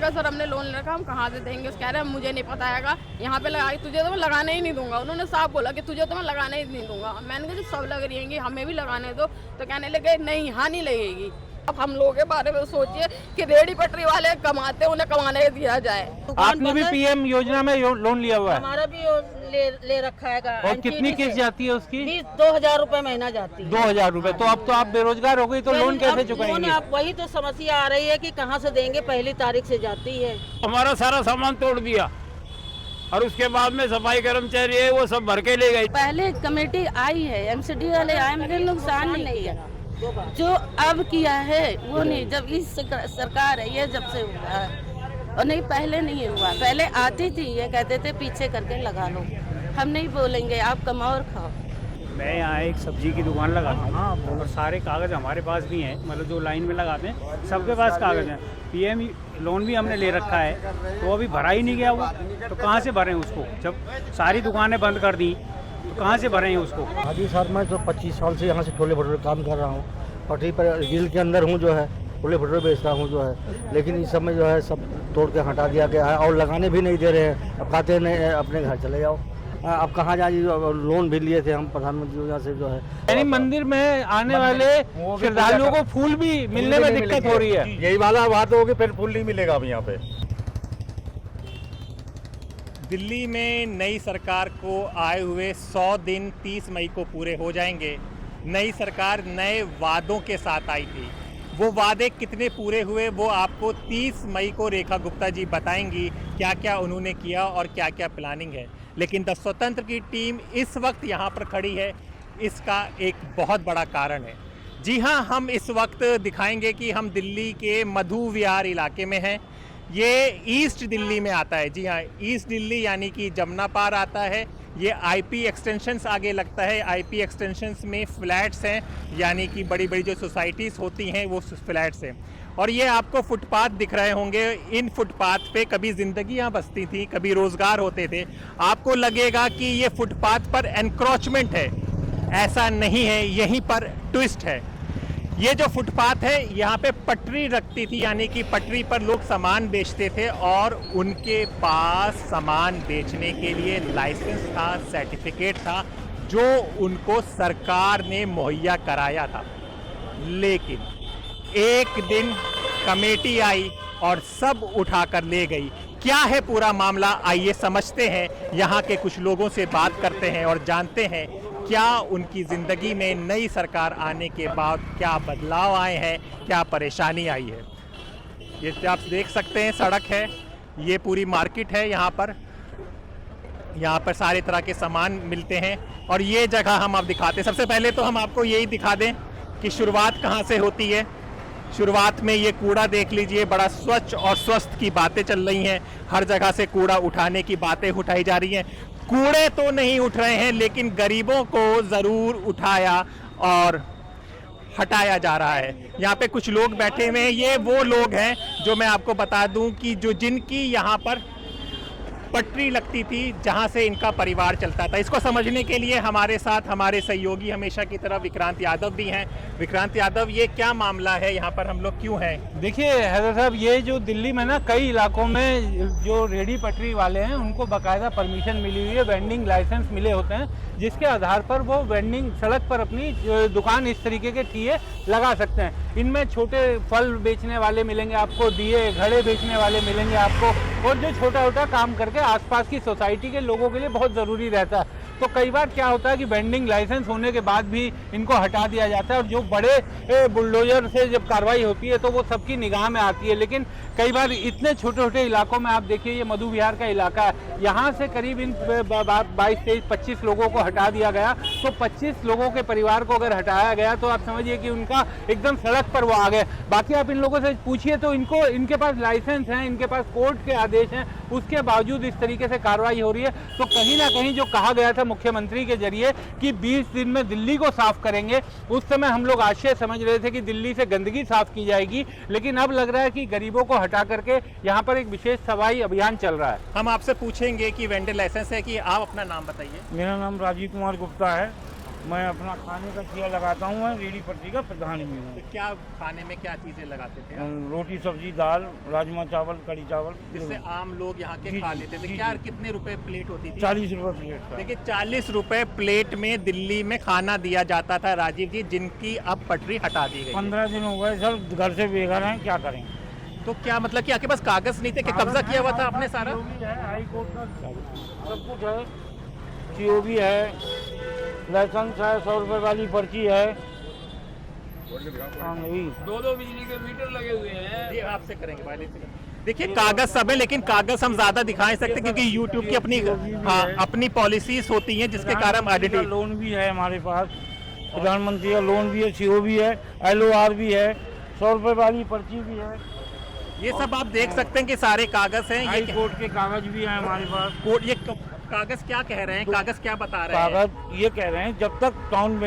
कहा सर हमने लोन रखा, हम कहाँ से देंगे। कह रहे हैं मुझे नहीं पता है, यहाँ पे लगा तुझे तो मैं लगाने ही नहीं दूंगा। उन्होंने साफ बोला कि तुझे तो मैं लगाने ही नहीं दूंगा। मैंने कहा सब लग रही है, हमें भी लगाने दो। तो कहने लगे नहीं, यहाँ नहीं लगेगी। अब हम लोगों के बारे में सोचिए कि रेहड़ी पटरी वाले कमाते, उन्हें कमाने दिया जाए। आपने भी पीएम योजना में लोन लिया हुआ है? हमारा भी ले रखा है। और कितनी किस्त जाती है उसकी? 2,000 रुपए महीना जाती है। 2,000 रुपए। तो अब तो आप बेरोजगार हो गई, तो लोन कैसे चुकाएंगे? अब वही तो समस्या आ रही है कि कहाँ से देंगे, पहली तारीख से जाती है। हमारा सारा सामान तोड़ दिया और उसके बाद में सफाई कर्मचारी है वो सब भर के ले गए। पहले कमेटी आई है, एमसीडी वाले आए, मगर नुकसान नहीं किया। जो अब किया है वो नहीं। जब इस सरकार है ये जब से हुआ है, और नहीं पहले नहीं हुआ। पहले आती थी, ये कहते थे पीछे करके लगा लो, हम नहीं बोलेंगे, आप कमाओ और खाओ। मैं यहाँ एक सब्जी की दुकान लगाता हूँ और सारे कागज़ हमारे पास भी हैं, मतलब जो लाइन में लगाते हैं सबके पास कागज़ हैं। पीएम लोन भी हमने ले रखा है, तो अभी भरा ही नहीं गया वो, तो कहाँ से भरें उसको? जब सारी दुकानें बंद कर दी तो कहाँ से भरें उसको? हाजी सर, मैं तो 25 साल से यहाँ से छोले भटूरे काम कर रहा हूँ। पटरी पर जेल के अंदर हूँ जो है, छोले भटूरे बेचता हूँ जो है। लेकिन इस समय जो है सब तोड़ के हटा दिया गया है और लगाने भी नहीं दे रहे हैं। अब कहते हैं अपने घर चले जाओ। अब कहाँ जाए? लोन भी लिए थे हम प्रधानमंत्री योजना से जो है। यानी मंदिर में आने वाले श्रद्धालुओं को फूल भी मिलने में दिक्कत हो रही है। यही वाला बात होगी, फिर फूल नहीं मिलेगा अब यहाँ पे। दिल्ली में नई सरकार को आए हुए 100 दिन 30 मई को पूरे हो जाएंगे। नई सरकार नए वादों के साथ आई थी। वो वादे कितने पूरे हुए वो आपको 30 मई को रेखा गुप्ता जी बताएंगी, क्या क्या उन्होंने किया और क्या क्या प्लानिंग है। लेकिन द स्वतंत्र की टीम इस वक्त यहाँ पर खड़ी है, इसका एक बहुत बड़ा कारण है। जी हाँ, हम इस वक्त दिखाएंगे कि हम दिल्ली के मधु विहार इलाके में हैं। ये ईस्ट दिल्ली में आता है। जी हाँ, ईस्ट दिल्ली यानी कि जमुना पार आता है। ये आईपी एक्सटेंशंस आगे लगता है। आईपी एक्सटेंशंस में फ्लैट्स हैं, यानी कि बड़ी बड़ी जो सोसाइटीज़ होती हैं वो फ्लैट्स हैं। और ये आपको फुटपाथ दिख रहे होंगे। इन फुटपाथ पे कभी ज़िंदगियाँ बसती थी, कभी रोज़गार होते थे। आपको लगेगा कि ये फुटपाथ पर एनक्रोचमेंट है, ऐसा नहीं है, यहीं पर ट्विस्ट है। ये जो फुटपाथ है यहाँ पे पटरी रखती थी, यानी कि पटरी पर लोग सामान बेचते थे और उनके पास सामान बेचने के लिए लाइसेंस था, सर्टिफिकेट था, जो उनको सरकार ने मुहैया कराया था। लेकिन एक दिन कमेटी आई और सब उठाकर ले गई। क्या है पूरा मामला, आइए समझते हैं। यहाँ के कुछ लोगों से बात करते हैं और जानते हैं क्या उनकी ज़िंदगी में नई सरकार आने के बाद क्या बदलाव आए हैं, क्या परेशानी आई है। ये आप देख सकते हैं, सड़क है, ये पूरी मार्केट है। यहाँ पर सारे तरह के सामान मिलते हैं और ये जगह हम आप दिखाते हैं। सबसे पहले तो हम आपको यही दिखा दें कि शुरुआत कहाँ से होती है। शुरुआत में ये कूड़ा देख लीजिए, बड़ा स्वच्छ और स्वस्थ की बातें चल रही हैं। हर जगह से कूड़ा उठाने की बातें उठाई जा रही हैं। कूड़े तो नहीं उठ रहे हैं, लेकिन गरीबों को ज़रूर उठाया और हटाया जा रहा है। यहाँ पे कुछ लोग बैठे हुए हैं। ये वो लोग हैं जो मैं आपको बता दूं कि जिनकी यहाँ पर पटरी लगती थी, जहाँ से इनका परिवार चलता था। इसको समझने के लिए हमारे साथ हमारे सहयोगी हमेशा की तरह विक्रांत यादव भी हैं। विक्रांत यादव, ये क्या मामला है, यहाँ पर हम लोग क्यों हैं? देखिए हैदर साहब, ये जो दिल्ली में ना कई इलाकों में जो रेहड़ी पटरी वाले हैं उनको बाकायदा परमिशन मिली हुई है, वेंडिंग लाइसेंस मिले होते हैं, जिसके आधार पर वो वेंडिंग सड़क पर अपनी दुकान इस तरीके के ठिए लगा सकते हैं। इनमें छोटे फल बेचने वाले मिलेंगे आपको, दिए घड़े बेचने वाले मिलेंगे आपको, और जो छोटा छोटा काम करके आसपास की सोसाइटी के लोगों के लिए बहुत ज़रूरी रहता है। तो कई बार क्या होता है कि वेंडिंग लाइसेंस होने के बाद भी इनको हटा दिया जाता है, और जो बड़े बुलडोजर से जब कार्रवाई होती है तो वो सबकी निगाह में आती है। लेकिन कई बार इतने छोटे छोटे इलाकों में, आप देखिए ये मधु विहार का इलाका है, यहाँ से करीब इन 22-23-25 लोगों को हटा दिया गया। तो 25 लोगों के परिवार को अगर हटाया गया तो आप समझिए कि उनका एकदम सड़क पर वो आ गए। बाकी आप इन लोगों से पूछिए तो इनके पास लाइसेंस हैं, इनके पास कोर्ट के आदेश हैं, उसके बावजूद इस तरीके से कार्रवाई हो रही है। तो कहीं ना कहीं जो कहा गया था मुख्यमंत्री के जरिए कि 20 दिन में दिल्ली को साफ करेंगे, उस समय हम लोग आशय समझ रहे थे कि दिल्ली से गंदगी साफ की जाएगी, लेकिन अब लग रहा है कि गरीबों को हटा करके यहाँ पर एक विशेष सफाई अभियान चल रहा है। हम आपसे पूछेंगे कि वेंडर लाइसेंस है कि आप अपना नाम बताइए। मेरा नाम राजीव कुमार गुप्ता है। मैं अपना खाने का ठेला लगाता हूँ, मैं रेडी पटरी का प्रधान भी हूँ। तो क्या खाने में क्या चीजें लगाते थे आप? रोटी सब्जी दाल राजमा चावल कड़ी चावल, जिससे आम लोग यहाँ के जी, खा जी, लेते थे। जी, क्या जी। कितने रुपए प्लेट होती थी? 40 रुपये प्लेट का। देखिए 40 रुपए प्लेट में दिल्ली में खाना दिया जाता था राजीव जी, जिनकी अब पटरी हटा दी गई है। 15 दिन हो गए सर, घर से बेघर हैं, क्या करें। तो क्या मतलब कि आपके पास कागज नहीं थे कि कब्जा किया हुआ था आपने सारा? COB है, हाई कोर्ट का सब कुछ है, COB है, लाइसेंस है, 100 रुपये वाली पर्ची है। हाँ यही 2 बिजली के मीटर लगे हुए हैं। ये आपसे करेंगे वाले से। देखिए कागज सब है, लेकिन कागज हम ज्यादा दिखा नहीं सकते क्योंकि यूट्यूब की अपनी अपनी पॉलिसीज होती हैं जिसके कारण आइडेंटिटी। लोन भी है हमारे पास, प्रधानमंत्री का लोन भी है, COB है, LOR भी है, 100 रुपये वाली पर्ची भी है। ये सब आप देख सकते हैं कि सारे कागज हैं। हाई ये कोर्ट के कागज भी हैं हमारे पास। कोर्ट ये कागज क्या कह रहे हैं? कागज क्या बता रहे हैं? कागज ये कह रहे हैं जब तक टाउन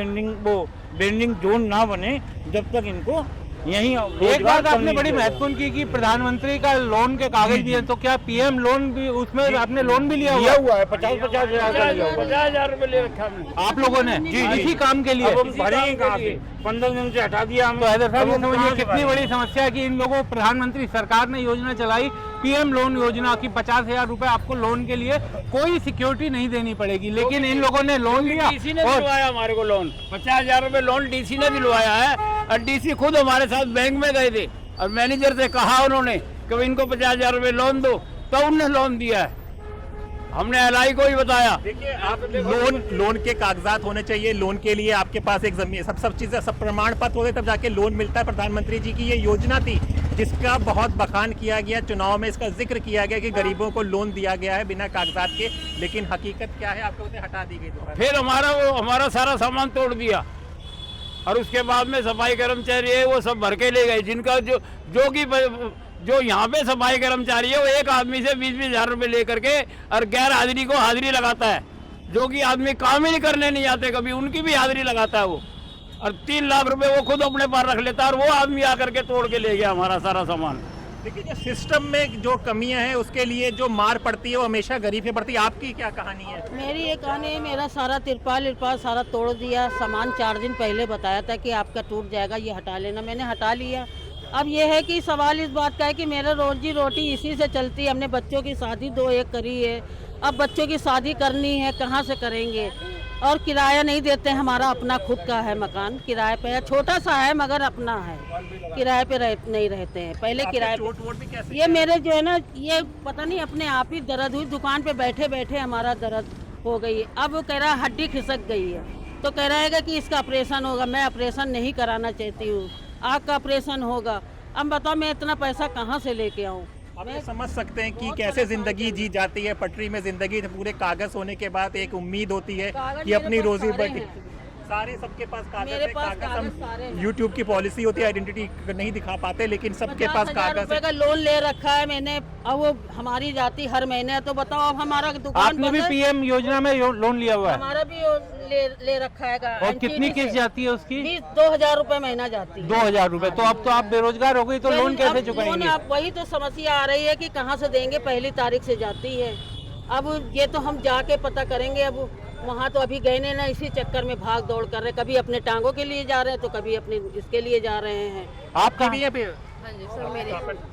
बेंडिंग जोन ना बने जब तक इनको यहीं एक बात आपने बड़ी महत्वपूर्ण की कि प्रधानमंत्री का लोन के कागज भी है, तो क्या PM लोन भी उसमें आपने लोन भी लिया हुआ है 50-50 हज़ार का लिया हुआ है। 50,000 रुपए ले रखा हमने। आप लोगों ने इसी काम के लिए? अब हम भरेंगे कहाँ से? 15 दिन से हटा दिया हमें। तो हैदर साहब ये अब हम समझिए कहाँ से कितनी भरें? बड़ी समस्या है कि इन लोगों प्रधानमंत्री सरकार ने योजना चलाई, PM लोन योजना की 50,000 रुपए आपको लोन के लिए कोई सिक्योरिटी नहीं देनी पड़ेगी, लेकिन इन लोगों ने लोन लिया डीसी ने और दिलवाया हमारे को लोन, 50,000 रुपए लोन डीसी ने दिलवाया है। और डीसी खुद हमारे साथ बैंक में गए थे और मैनेजर से कहा उन्होंने कि भाई इनको 50,000 रुपए लोन दो, तो उन्होंने लोन दिया है। हमने LI को ही बताया। देखिए आप लोन के कागजात होने चाहिए। लोन के लिए आपके पास एक जमीन सब चीजें सब प्रमाण पत्र होते तब जाके लोन मिलता है। प्रधानमंत्री जी की ये योजना थी जिसका बहुत बखान किया गया, चुनाव में इसका जिक्र किया गया कि गरीबों को लोन दिया गया है बिना कागजात के, लेकिन हकीकत क्या है आपको हटा दी गई दोबारा। फिर हमारा सारा सामान तोड़ दिया और उसके बाद में सफाई कर्मचारी है वो सब भर के ले गए, जिनका जो यहाँ पे सफाई कर्मचारी है वो एक आदमी से 20-20 हज़ार रुपये लेकर के और गैर हाजिरी को हाजिरी लगाता है, जो कि आदमी काम ही नहीं करने नहीं आते कभी, उनकी भी हाजिरी लगाता है वो, और 3 लाख रुपए वो खुद अपने पास रख लेता है और वो आदमी आकर के तोड़ के ले गया हमारा सारा सामान। देखिए जो सिस्टम में जो कमियां हैं उसके लिए जो मार पड़ती है वो हमेशा गरीब पे पड़ती है। आपकी क्या कहानी है? मेरी ये कहानी है, मेरा सारा तिरपाल सारा तोड़ दिया। सामान 4 दिन पहले बताया था कि आपका टूट जाएगा, ये हटा लेना, मैंने हटा लिया। अब ये है कि सवाल इस बात का है कि मेरा रोजी रोटी इसी से चलती है। हमने बच्चों की शादी 2-1 करी है, अब बच्चों की शादी करनी है, कहाँ से करेंगे? और किराया नहीं देते, हमारा अपना खुद का है मकान, किराए पे है, छोटा सा है मगर अपना है, किराए पे नहीं रहते हैं। पहले किराए चोट वोट भी कैसे? ये मेरे जो है ना, ये पता नहीं अपने आप ही दर्द हुई, दुकान पे बैठे बैठे हमारा दर्द हो गई। अब वो कह रहा है हड्डी खिसक गई है, तो कह रहेगा कि इसका ऑपरेशन होगा। मैं ऑपरेशन नहीं कराना चाहती हूँ, आँख का ऑपरेशन होगा। अब बताओ मैं इतना पैसा कहाँ से लेके आऊँ? आप ये समझ सकते हैं कि कैसे जिंदगी जी जाती है पटरी में। जिंदगी पूरे कागज होने के बाद एक उम्मीद होती है कि अपनी रोजी रोटी सारे सबके पास कागज मेरे है। पास कागज कागज सारे हम हैं। यूट्यूब की पॉलिसी होती है, आइडेंटिटी नहीं दिखा पाते, लेकिन सबके पास 50,000 कागज रुपए है। का लोन ले रखा है मैंने, अब वो हमारी जाती हर महीने। तो बताओ अब हमारा दुकान आपने भी बंद है, PM योजना में लोन लिया हुआ है हमारा भी ले रखा है। और कितनी किस्त जाती है उसकी? 2,000 रुपए महीना जाती है। 2,000 रुपए। तो अब तो आप बेरोजगार हो गई, तो लोन कैसे अब चुकाएंगे? लोन अब वही तो समस्या आ रही है कि कहाँ से देंगे, 1 तारीख से जाती है। अब ये तो हम जाके पता करेंगे। अब वहाँ तो अभी गए नहीं ना, इसी चक्कर में भाग दौड़ कर रहे, कभी अपने टांगों के लिए जा रहे हैं तो कभी अपने इसके लिए जा रहे हैं। आपकी भी है फिर? हाँ जी सर,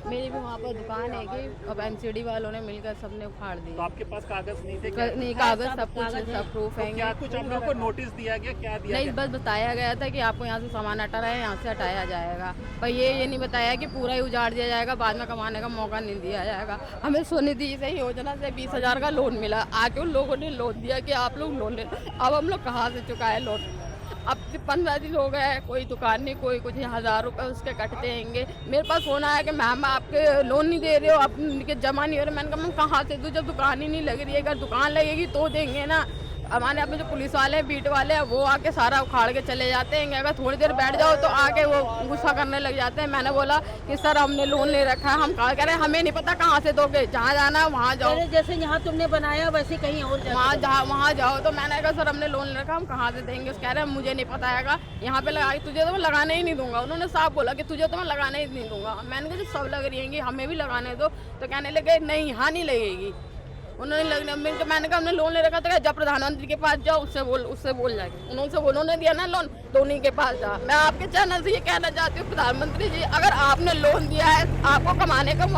मेरी भी वहाँ पर दुकान है कि अब MCD वालों ने मिलकर सबने उखाड़ दी। तो आपके पास कागज नहीं थे क्या? नहीं, कागज सब कुछ है, सब प्रूफ तो है। क्या कुछ आप लोगों को नोटिस दिया गया? क्या दिया नहीं, गया? बस बताया गया था कि आपको यहाँ से सामान हटा रहा है, यहाँ से हटाया जाएगा, पर ये नहीं बताया कि पूरा ही उजाड़ दिया जाएगा, बाद में कमाने का मौका नहीं दिया जाएगा। हमें स्वनिधि से योजना से 20,000 का लोन मिला, आके उन लोगों ने लोन दिया कि आप लोग लोन ले। अब हम लोग कहाँ से चुकाए लोन? अब 15 दिन हो गए, कोई दुकान नहीं, कोई कुछ, 1,000 रुपये उसके कटते हैंगे। मेरे पास फोन आया कि मैम आपके लोन नहीं दे रहे हो, आप जमा नहीं हो रहे। मैंने कहा मैं कहाँ से दूँ, जब दुकान ही नहीं लग रही है। अगर दुकान लगेगी तो देंगे ना। हमारे यहाँ पे जो पुलिस वाले हैं, बीट वाले हैं, वो आके सारा उखाड़ के चले जाते हैं। अगर थोड़ी देर बैठ जाओ तो आके वो गुस्सा करने लग जाते हैं। मैंने बोला कि सर हमने लोन ले रखा है, हम कहा कह रहे हैं हमें नहीं पता कहाँ से दोगे, जहाँ जाना है वहाँ जाओ। जैसे यहाँ तुमने बनाया वैसे कहीं और वहाँ जाओ। तो मैंने कहा सर हमने लोन ले रखा, हम कहाँ से देंगे? कह रहे हैं मुझे नहीं पता है, यहाँ पे लगा तुझे तो मैं लगाने ही नहीं दूंगा। उन्होंने साफ बोला कि तुझे तो मैं लगाने ही नहीं दूंगा। मैंने कहा सब लग रही है, हमें भी लगाने दो। तो कहने लगे नहीं, यहाँ नहीं लगेगी। उन्होंने लगने मैंने कहा हमने लोन ले रखा था, जब प्रधानमंत्री के पास जाओ उससे बोल जाएंगे। उन्होंने दिया ना लोन तो उन्हीं के पास जा। मैं आपके चैनल से ये कहना चाहती हूँ प्रधानमंत्री जी, अगर आपने लोन दिया है, आपको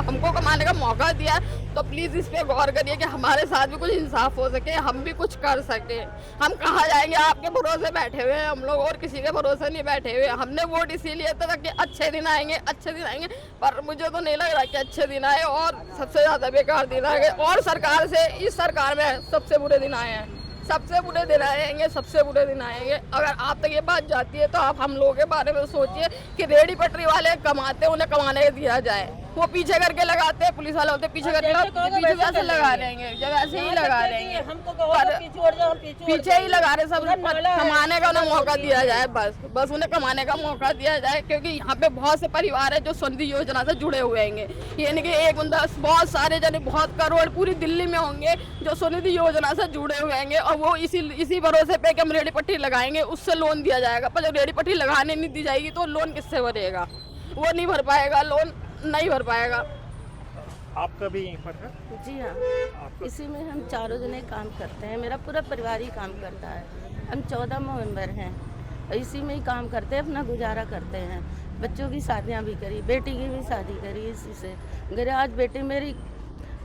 हमको कमाने का मौका दिया है, तो प्लीज इस पे गौर करिए कि हमारे साथ भी कुछ इंसाफ हो सके, हम भी कुछ कर सके। हम कहाँ जाएंगे, आपके भरोसे बैठे हुए हैं हम लोग, और किसी के भरोसे नहीं बैठे हुए। हमने वोट इसीलिए था कि अच्छे दिन आएंगे, पर मुझे तो नहीं लग रहा कि अच्छे दिन आए, और सबसे ज्यादा बेकार दिन आएंगे। और सरकार से, इस सरकार में सबसे बुरे दिन आए हैं, सबसे बुरे दिन आएंगे, सबसे बुरे दिन आएंगे। अगर आप तक ये बात जाती है तो आप हम लोगों के बारे में सोचिए कि रेडी पटरी वाले कमाते, उन्हें कमाने दिया जाए। वो पीछे करके लगाते हैं, पुलिस वाले होते पीछे करके पीछे वैसे लगा रहेंगे, जब ऐसे ही लगा रहेंगे, पीछे ही लगा रहे सब। कमाने का उन्हें मौका दिया जाए, बस उन्हें कमाने का मौका दिया जाए, क्योंकि यहाँ पे बहुत से परिवार है जो स्वनिधि योजना से जुड़े हुए हैं। यानी कि एक बंदा, बहुत सारे जने, बहुत करोड़ पूरी दिल्ली में होंगे जो स्वनिधि योजना से जुड़े हुए हैं, और वो इसी भरोसे पे कि हम रेडी पट्टी लगाएंगे उससे लोन दिया जाएगा। पर जब रेडी पट्टी लगाने नहीं दी जाएगी तो लोन किससे भरेगा? वो नहीं भर पाएगा, लोन नहीं भर पाएगा। आपका भी यहीं पर है? जी हाँ, इसी में हम चारों जने काम करते हैं, मेरा पूरा परिवार ही काम करता है। हम 14 मेंबर हैं, इसी में ही काम करते हैं, अपना गुजारा करते हैं। बच्चों की शादियां भी करी, बेटी की भी शादी करी इसी से। घर आज बेटी मेरी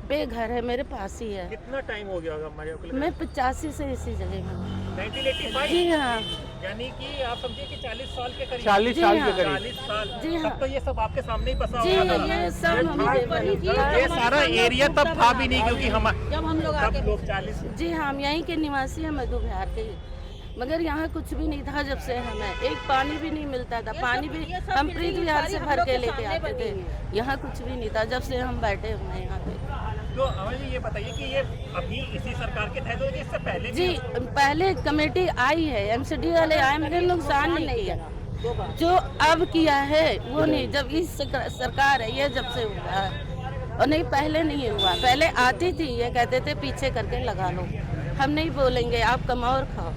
बेघर है, मेरे पास ही है। कितना टाइम हो गया होगा हमारे? मैं 85 से इसी जगह में। 1985? जी हाँ। यानी कि आप समझिए कि 40 साल के करीब। 40 साल के करीब। 40 साल। जी हाँ। तब तो ये सब आपके सामने ही बसा जी, हुआ था। ये सब ये सारा एरिया तब था भी नहीं, क्योंकि हम जब हम लोग तब लोग 40। जी हाँ, हम यहीं के निवासी हैं, मधु बिहार के। मगर यहाँ कुछ भी नहीं था जब से हमें, एक पानी भी नहीं मिलता था। पानी भी हम प्रीत विहार से भर के लेके आते थे। यहाँ कुछ भी नहीं था जब से हम बैठे हुए हैं यहाँ पे। तो हमें ये बताइए कि ये अभी इसी सरकार के तहत होगी, इससे पहले जी पहले कमेटी आई है, एमसीडी वाले आए, मगर नुकसान नहीं किया। जो अब किया है वो नहीं, जब इस सरकार है ये जब से हुआ है, और नहीं पहले नहीं हुआ। पहले आती थी, ये कहते थे पीछे करके लगा लो, हम नहीं बोलेंगे, आप कमाओ और खाओ,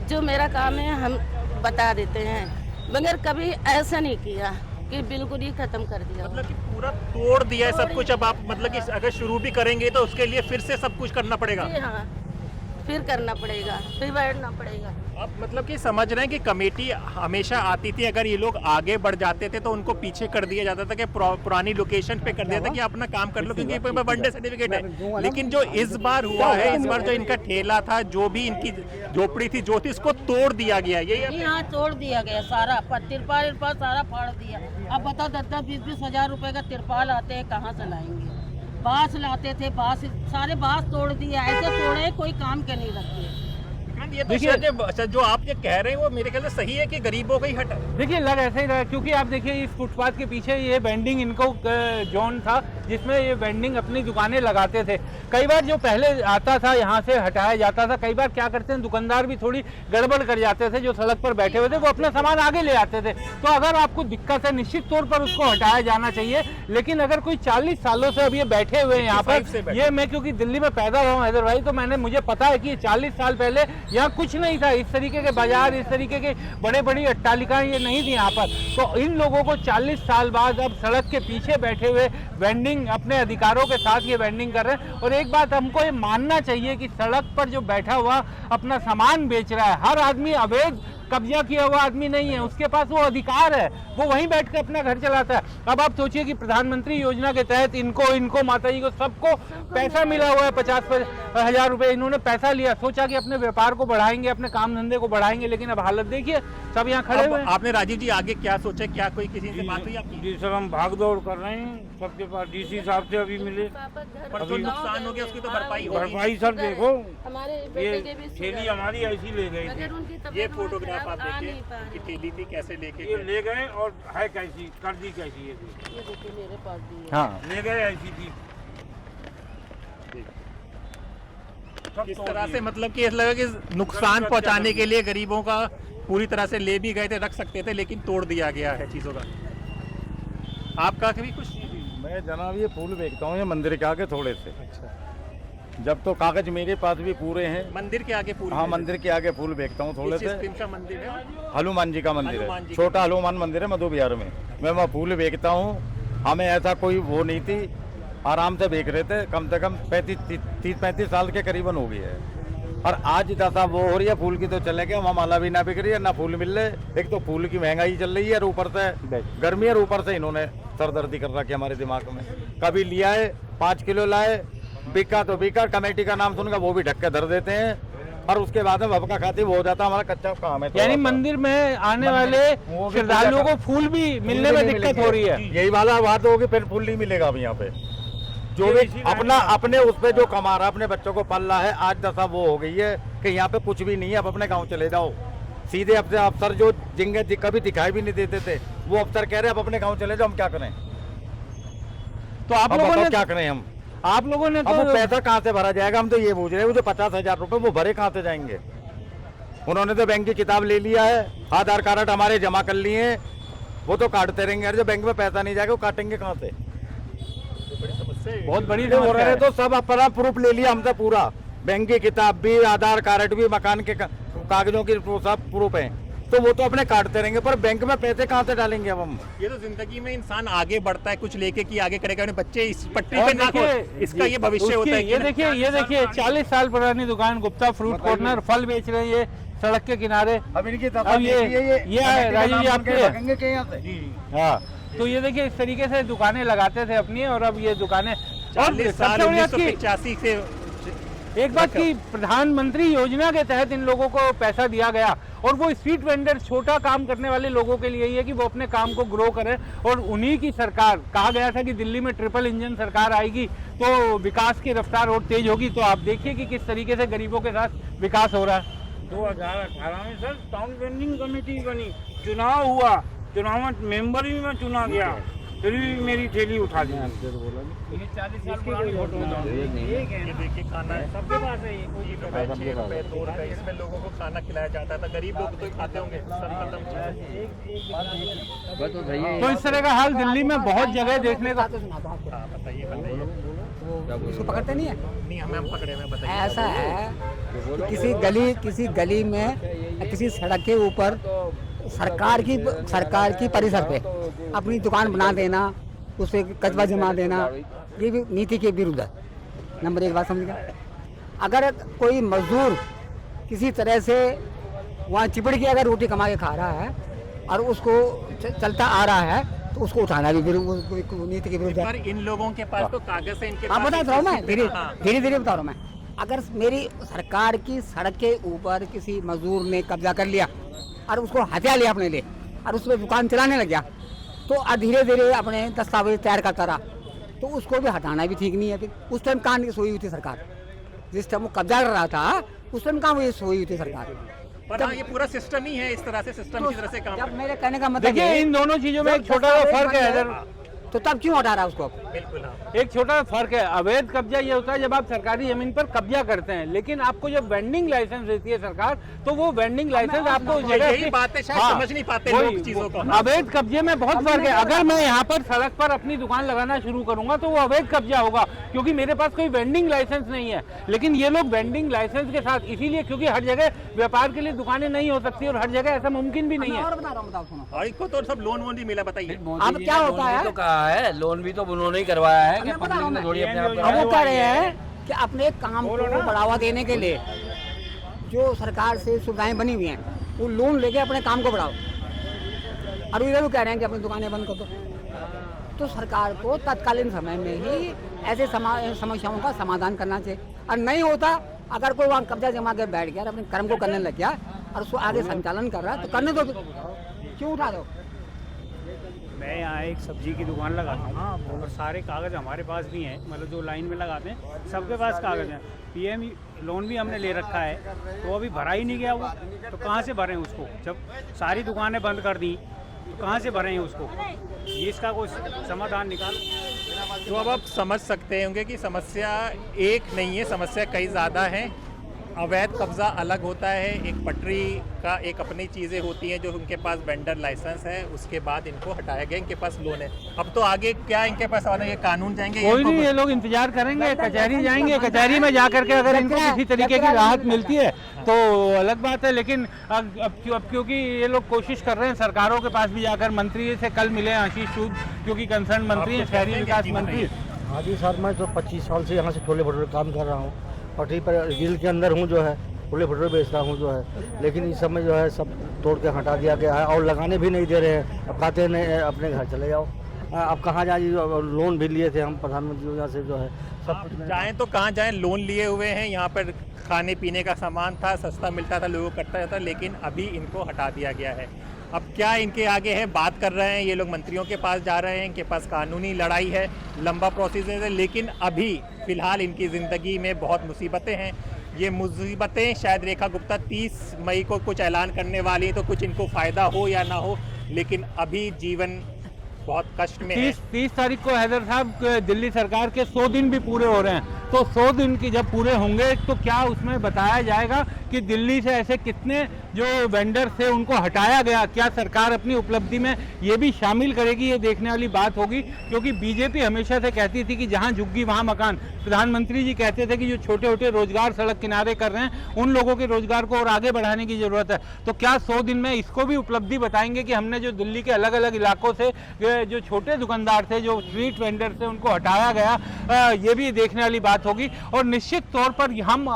जो मेरा काम है हम बता देते हैं। मगर कभी ऐसा नहीं किया कि बिल्कुल ही खत्म कर दिया। मतलब कि पूरा तोड़ दिया है सब कुछ। अब आप मतलब कि अगर शुरू भी करेंगे तो उसके लिए फिर से सब कुछ करना पड़ेगा। जी हाँ, फिर करना पड़ेगा, फिर बैठना पड़ेगा। आप मतलब कि समझ रहे हैं कि कमेटी हमेशा आती थी, अगर ये लोग आगे बढ़ जाते थे तो उनको पीछे कर दिया जाता था कि पुरानी लोकेशन पे कर दिया था कि अपना काम कर लो, क्योंकि वनडे सर्टिफिकेट है। लेकिन जो इस बार हुआ है, इस बार जो इनका ठेला था, जो भी इनकी झोपड़ी थी, जो थी, उसको तोड़ दिया गया। यही यहाँ तोड़ दिया गया सारा, तिरपाल सारा फाड़ दिया। अब बताओ 10-20 हजार रुपए का तिरपाल आते हैं, कहाँ से लाएंगे? बांस लाते थे, बांस सारे बांस तोड़ दिया, ऐसे तोड़े कोई काम के नहीं रखते। ये तो शायद जो आप ये कह रहे हैं वो मेरे ख्याल से सही है कि गरीबों का ही हट। देखिए लग ऐसे ही रहा है, क्योंकि आप देखिए इस फुटपाथ के पीछे ये वेंडिंग इनको जोन था जिसमें ये वेंडिंग अपनी दुकानें लगाते थे। कई बार जो पहले आता था यहाँ से हटाया जाता था। कई बार क्या करते हैं, दुकानदार भी थोड़ी गड़बड़ कर जाते थे, जो सड़क पर बैठे हुए थे वो अपना सामान आगे ले आते थे। तो अगर आपको दिक्कत है, निश्चित तौर पर उसको हटाया जाना चाहिए। लेकिन अगर कोई 40 सालों से अब ये बैठे हुए हैं यहाँ पर, ये मैं क्योंकि दिल्ली में पैदा हुआ हूँ हैदर भाई, तो मुझे पता है कि 40 साल पहले यहाँ कुछ नहीं था, इस तरीके के बाजार, इस तरीके के बड़े बड़ी अट्टालिकाएं ये नहीं थी यहाँ पर। तो इन लोगों को 40 साल बाद अब सड़क के पीछे बैठे हुए वेंडिंग अपने अधिकारों के साथ ये वेंडिंग कर रहे हैं। और एक बात हमको ये मानना चाहिए कि सड़क पर जो बैठा हुआ अपना सामान बेच रहा है, हर आदमी अवैध कब्जा किया हुआ आदमी नहीं है, उसके पास वो अधिकार है, वो वहीं बैठ कर अपना घर चलाता है। अब आप सोचिए कि प्रधानमंत्री योजना के तहत इनको माताजी को सबको पैसा मिला हुआ है, 50,000 रुपए इन्होंने पैसा लिया, सोचा कि अपने व्यापार को बढ़ाएंगे, अपने काम धंधे को बढ़ाएंगे। लेकिन अब हालत देखिए, सब यहाँ खड़े हुए हैं। आपने राजीव जी आगे क्या सोचा, क्या कोई किसी से बात हुई आपकी? जी सर, हम भाग दौड़ कर रहे हैं, सबके पास डीसी साहब से अभी मिले। पर जो नुकसान हो गया उसकी तो भरपाई सर देखो, हमारे ये थैली हमारी ऐसी ले गई थी। ये फोटोग्राफ आप देखिए कि थैली थी कैसे लेके ये ले गए और है कैसी, कर दी कैसी, ये देखिए मेरे पास भी है। हाँ ले गए ऐसी थी। इस तरह से मतलब कि ऐसा लगा कि नुकसान पहुंचाने के लिए गरीबों का पूरी तरह से ले भी गए थे, रख सकते थे, लेकिन तोड़ दिया गया है चीज़ों का। आपका कभी कुछ? मैं जनाब ये फूल बेचता हूँ, ये मंदिर के आगे थोड़े से। अच्छा। जब तो कागज मेरे पास भी पूरे हैं। मंदिर के आगे फूल? हाँ, मंदिर के आगे फूल बेचता हूँ थोड़े से। किस का मंदिर है? हनुमान जी का मंदिर है, छोटा हनुमान मंदिर है मधु बिहार में। मैं वहाँ फूल बेचता हूँ, हमें ऐसा कोई वो नहीं थी। आराम से बेच रहे थे, कम से कम 35 साल के करीबन हो गई है। और आज दशा वो हो रही है, फूल की तो चले गए, वहाँ माला भी ना बिक रही है, ना फूल मिल रहे। एक तो फूल की महंगाई चल रही है और ऊपर से गर्मी और ऊपर से इन्होंने सरदर्दी कर रखी है हमारे दिमाग में। कभी लिया है 5 किलो लाए, बिका तो बिका, कमेटी का नाम सुनकर वो भी ढक के धर देते हैं और उसके बाद में भबका खाती वो हो जाता है। हमारा कच्चा काम है। यानी मंदिर में आने वाले श्रद्धालुओं को फूल भी मिलने में दिक्कत हो रही है। यही वाला बात होगी, फिर फूल नहीं मिलेगा अब यहाँ पे। जो भी अपने उस पे जो कमा रहा है, अपने बच्चों को पल रहा है, आज दशा वो हो गई है कि यहाँ पे कुछ भी नहीं है। अब अपने गाँव चले जाओ। सीधे अपने अफसर जो जिंगे कभी दिखाई भी नहीं देते थे, वो अफसर कह रहे हैं अब अपने गाँव चले जाओ। हम क्या करें? तो आप लोगों ने क्या करें हम? आप लोगों ने अब वो पैसा कहाँ से भरा जाएगा? हम तो ये पूछ रहे हैं, वो जो 50,000 रुपए वो भरे कहाँ से जाएंगे? उन्होंने तो बैंक की किताब ले लिया है, आधार कार्ड हमारे जमा कर लिए हैं, वो तो काटते रहेंगे। अरे जो बैंक में पैसा नहीं जाएगा वो काटेंगे कहाँ से? बहुत बड़ी हो रहे तो सब अपना प्रूफ ले लिया हमसे पूरा, बैंक की किताब भी, आधार कार्ड भी, मकान के कागजों की सब प्रूफ है, तो वो तो अपने काटते रहेंगे, पर बैंक में पैसे कहाँ से डालेंगे अब हम? ये तो जिंदगी में इंसान आगे बढ़ता है, कुछ लेके कि आगे करेगा। बच्चे इस पटरी पे ना हो, इसका ये भविष्य होता है। ये देखिए 40 साल पुरानी दुकान गुप्ता फ्रूट कॉर्नर, फल बेच रहे हैं ये सड़क के किनारे। अब इनकी ये राजीव जी आपके। हाँ, तो ये देखिए इस तरीके से दुकानें लगाते थे अपनी, और अब ये दुकानें 40 साल 1985 से। एक बात की, प्रधानमंत्री योजना के तहत इन लोगों को पैसा दिया गया, और वो स्ट्रीट वेंडर, छोटा काम करने वाले लोगों के लिए ही है कि वो अपने काम को ग्रो करें। और उन्हीं की सरकार, कहा गया था कि दिल्ली में ट्रिपल इंजन सरकार आएगी तो विकास की रफ्तार और तेज होगी। तो आप देखिए कि किस तरीके से गरीबों के साथ विकास हो रहा है। 2018 में सर टाउन वेंडिंग कमेटी बनी, चुनाव हुआ, चुनाव में मेंबर भी मैं चुना गया, फिर भी मेरी थैली उठा दी। ये 40 साल पुरानी फोटो है। ये देखिए खाना सबके पास है, कोई 6 रुपए 2 रुपए इसमें लोगों को खाना खिलाया जाता था। गरीब लोग तो खाते होंगे। तो इस तरह का हाल दिल्ली में बहुत जगह देखने को। बताइए उसको पकड़ते नहीं है? नहीं, हम पकड़े हुए, बताइए। ऐसा है कि किसी गली में, किसी सड़क के ऊपर सरकार की परिसर पे अपनी दुकान बना देना, उसे कचरा जमा देना, ये भी नीति के विरुद्ध है। नंबर 1 बात समझ गया। अगर कोई मजदूर किसी तरह से वहाँ चिपड़ के अगर रोटी कमा के खा रहा है और उसको चलता आ रहा है, तो उसको उठाना भी नीति के विरुद्ध है। पर इन लोगों के पास तो कागज है, इनके पास बता रहा हूँ मैं, धीरे बता रहा हूँ मैं। अगर मेरी सरकार की सड़क के ऊपर किसी मजदूर ने कब्जा कर लिया और उसको हथिया लिया अपने लिए और उसमें दुकान चलाने लग गया, तो धीरे धीरे अपने दस्तावेज तैयार करता रहा, तो उसको भी हटाना भी ठीक नहीं है। फिर उस टाइम कहाँ नहीं सोई हुई थी सरकार? जिस टाइम वो कब्जा कर रहा था उस टाइम कहाँ वो सोई हुई थी सरकार? पर हाँ, ये पूरा सिस्टम ही है, इस तरह से सिस्टम की तरह से काम। जब मेरे कहने का मतलब देखिए इन दोनों चीजों में एक छोटा सा फर्क है इधर, तो तब क्यों हटा रहा है उसको? बिल्कुल हाँ। एक छोटा सा फर्क है। अवैध कब्जा ये होता है जब आप सरकारी जमीन पर कब्जा करते हैं, लेकिन आपको जब वेंडिंग लाइसेंस देती है सरकार, तो वो वेंडिंग लाइसेंस आपको उस जगह यही बात है, शायद समझ नहीं पाते लोग चीजों को। अवैध कब्जे में बहुत फर्क है। अगर मैं यहाँ पर सड़क पर अपनी दुकान लगाना शुरू करूंगा तो वो अवैध कब्जा होगा, क्योंकि मेरे पास कोई वेंडिंग लाइसेंस नहीं है। लेकिन ये लोग वेंडिंग लाइसेंस के साथ, इसीलिए क्योंकि हर जगह व्यापार के लिए दुकानें नहीं हो सकती और हर जगह ऐसा मुमकिन भी नहीं है। और इनको तो सब लोन वोन भी मिला, बताइए। अब क्या होता है? तो कहा है लोन भी तो उन्होंने ही करवाया है कि वो कह रहे हैं कि अपने काम को बढ़ावा देने के लिए जो सरकार से सुविधाएं बनी हुई हैं, वो लोन लेके अपने काम को बढ़ाओ, और इधर वो कह रहे हैं कि अपनी दुकानें बंद कर दो। तो सरकार को तत्कालीन समय में ही ऐसे समस्याओं का समाधान करना चाहिए, और नहीं होता अगर कोई वहाँ कब्जा जमा के बैठ गया, अपने कर्म को करने लग गया और उसको आगे संचालन कर रहा है, तो करने दो, क्यों उठा दो? मैं यहाँ एक सब्जी की दुकान लगाता हूँ और सारे कागज़ हमारे पास भी हैं, मतलब जो लाइन में लगाते हैं सबके पास कागज़ हैं। पीएम लोन भी हमने ले रखा है, तो अभी भरा ही नहीं गया वो, तो कहाँ से भरें उसको? जब सारी दुकानें बंद कर दी तो कहाँ से भरें उसको? ये इसका कोई समाधान निकालो। तो अब आप समझ सकते होंगे कि समस्या एक नहीं है, समस्या कई ज़्यादा हैं। अवैध कब्जा अलग होता है, एक पटरी का एक अपनी चीज़ें होती हैं जो उनके पास वेंडर लाइसेंस है, उसके बाद इनको हटाया गया, इनके पास लोन है। अब तो आगे क्या इनके पास आना, ये कानून जाएंगे? कोई नहीं, ये लोग इंतजार करेंगे, कचहरी जाएंगे, कचहरी में जाकर के अगर इनको किसी तरीके की राहत मिलती है तो अलग बात है। लेकिन अब क्योंकि ये लोग कोशिश कर रहे हैं सरकारों के पास भी जाकर, मंत्री से कल मिले आशीष सूद, क्योंकि कंसर्न मंत्री है, शहरी विकास मंत्री, हाँ जी सर, मैं तो 25 साल से यहाँ से छोले भटूरे काम कर रहा हूँ। पटरी पर रील के अंदर हूँ जो है, छोले भटूरे बेचता हूँ जो है, लेकिन इस समय जो है सब तोड़ के हटा दिया गया है और लगाने भी नहीं दे रहे हैं। अब कहते हैं अपने घर चले जाओ। अब कहाँ जाए, लोन भी लिए थे हम प्रधानमंत्री योजना से जो है सब। जाएं तो कहाँ जाएं, लोन लिए हुए हैं। यहाँ पर खाने पीने का सामान था, सस्ता मिलता था, लोगों को करता था, लेकिन अभी इनको हटा दिया गया है। अब क्या इनके आगे है, बात कर रहे हैं ये लोग, मंत्रियों के पास जा रहे हैं, इनके पास कानूनी लड़ाई है, लंबा प्रोसेस है, लेकिन अभी फ़िलहाल इनकी ज़िंदगी में बहुत मुसीबतें हैं। ये मुसीबतें शायद रेखा गुप्ता 30 मई को कुछ ऐलान करने वाली, तो कुछ इनको फ़ायदा हो या ना हो, लेकिन अभी जीवन बहुत कष्ट में है। 30 तारीख को हैदर साहब दिल्ली सरकार के 100 दिन भी पूरे हो रहे हैं, तो 100 दिन की जब पूरे होंगे तो क्या उसमें बताया जाएगा कि दिल्ली से ऐसे कितने जो वेंडर थे उनको हटाया गया? क्या सरकार अपनी उपलब्धि में ये भी शामिल करेगी? ये देखने वाली बात होगी, क्योंकि बीजेपी हमेशा से कहती थी कि जहां झुग्गी वहां मकान। प्रधानमंत्री जी कहते थे कि जो छोटे छोटे रोजगार सड़क किनारे कर रहे हैं उन लोगों के रोजगार को और आगे बढ़ाने की जरूरत है। तो क्या 100 दिन में इसको भी उपलब्धि बताएंगे कि हमने जो दिल्ली के अलग अलग इलाकों से जो छोटे दुकानदार थे, जो स्ट्रीट वेंडर थे, उनको हटाया गया? ये भी देखने वाली बात होगी। और निश्चित तौर पर हम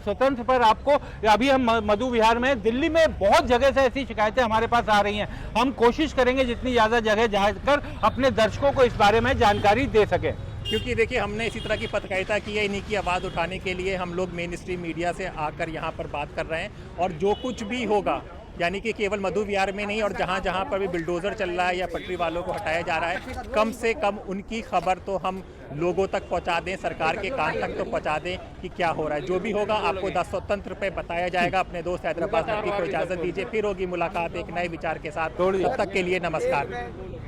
स्वतंत्र पर आपको, अभी हम मधु विहार में, दिल्ली में बहुत जगह से ऐसी शिकायतें हमारे पास आ रही हैं। हम कोशिश करेंगे जितनी ज़्यादा जगह जाकर अपने दर्शकों को इस बारे में जानकारी दे सकें। क्योंकि देखिए, हमने इसी तरह की पत्रकारिता की है, इन्हीं की आवाज़ उठाने के लिए हम लोग मेन स्ट्रीम मीडिया से आकर यहाँ पर बात कर रहे हैं। और जो कुछ भी होगा, यानी कि केवल मधु विहार में नहीं, और जहाँ जहाँ पर भी बिल्डोज़र चल रहा है या पटरी वालों को हटाया जा रहा है, कम से कम उनकी खबर तो हम लोगों तक पहुँचा दें, सरकार के कान तक तो पहुँचा दें कि क्या हो रहा है। जो भी होगा आपको द स्वतंत्र पे बताया जाएगा। अपने दोस्त हैदराबाद नकवी को इजाज़त दीजिए, फिर होगी मुलाकात एक नए विचार के साथ। तब तक के लिए नमस्कार।